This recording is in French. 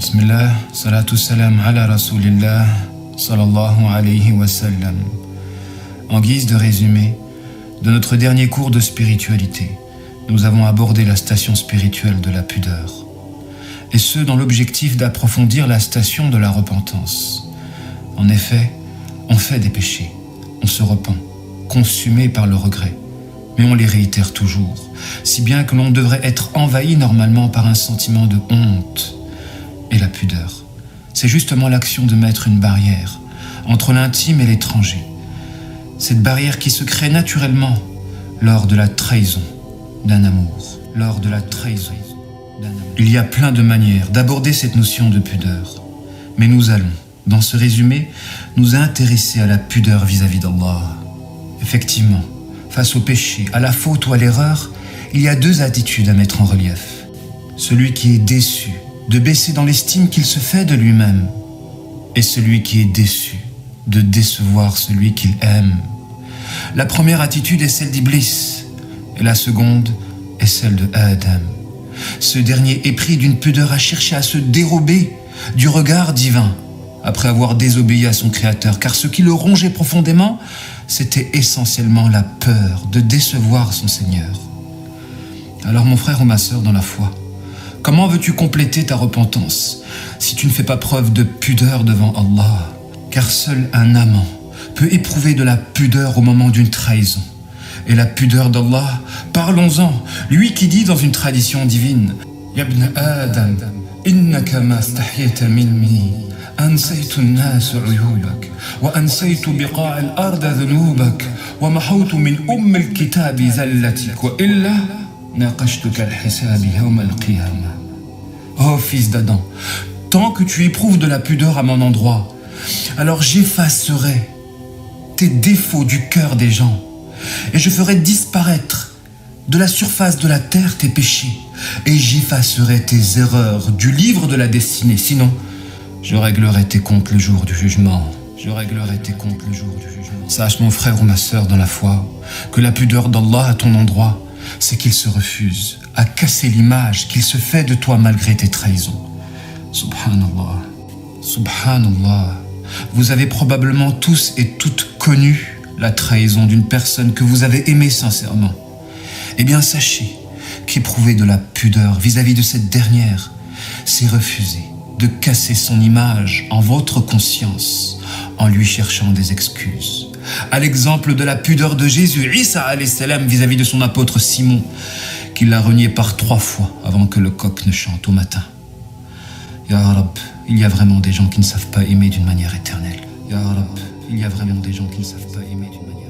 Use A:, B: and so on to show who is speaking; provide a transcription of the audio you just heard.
A: Bismillah, salatu salam ala rasulillah, sallallahu alayhi wa sallam. En guise de résumé, de notre dernier cours de spiritualité, nous avons abordé la station spirituelle de la pudeur, et ce dans l'objectif d'approfondir la station de la repentance. En effet, on fait des péchés, on se repent, consumé par le regret, mais on les réitère toujours, si bien que l'on devrait être envahi normalement par un sentiment de honte. Et la pudeur, c'est justement l'action de mettre une barrière entre l'intime et l'étranger. Cette barrière qui se crée naturellement lors de la trahison d'un amour. Il y a plein de manières d'aborder cette notion de pudeur. Mais nous allons, dans ce résumé, nous intéresser à la pudeur vis-à-vis d'Allah. Effectivement, face au péché, à la faute ou à l'erreur, il y a deux attitudes à mettre en relief. Celui qui est déçu de baisser dans l'estime qu'il se fait de lui-même, et celui qui est déçu de décevoir celui qu'il aime. La première attitude est celle d'Iblis, et la seconde est celle de Adam. Ce dernier est pris d'une pudeur à chercher à se dérober du regard divin, après avoir désobéi à son Créateur, car ce qui le rongeait profondément, c'était essentiellement la peur de décevoir son Seigneur. Alors mon frère ou ma sœur dans la foi, comment veux-tu compléter ta repentance si tu ne fais pas preuve de pudeur devant Allah? Car seul un amant peut éprouver de la pudeur au moment d'une trahison. Et la pudeur d'Allah, parlons-en, lui qui dit dans une tradition divine: Ya ibn Adam, innaka ma stahyayta minni, ansaytu an-nas uyubak, wa ansaytu biqa' al-ard dhunubak, wa mahawtu min al-kitab zallatik, wa illa naqashtuka al-hisab yawm al-qiyamah. Oh fils d'Adam, tant que tu éprouves de la pudeur à mon endroit, alors j'effacerai tes défauts du cœur des gens, et je ferai disparaître de la surface de la terre tes péchés, et j'effacerai tes erreurs du livre de la destinée. Sinon, je réglerai tes comptes le jour du jugement. Sache mon frère ou ma sœur dans la foi, que la pudeur d'Allah à ton endroit, c'est qu'il se refuse à casser l'image qu'il se fait de toi malgré tes trahisons. Subhanallah, Subhanallah. Vous avez probablement tous et toutes connu la trahison d'une personne que vous avez aimée sincèrement. Eh bien sachez qu'éprouver de la pudeur vis-à-vis de cette dernière, c'est refuser de casser son image en votre conscience en lui cherchant des excuses. À l'exemple de la pudeur de Jésus, Isa alayhi salam, vis-à-vis de son apôtre Simon, qui l'a renié par 3 fois avant que le coq ne chante au matin. Ya Rab, il y a vraiment des gens qui ne savent pas aimer d'une manière éternelle. Ya Rab, il y a vraiment des gens qui ne savent pas aimer d'une manière éternelle.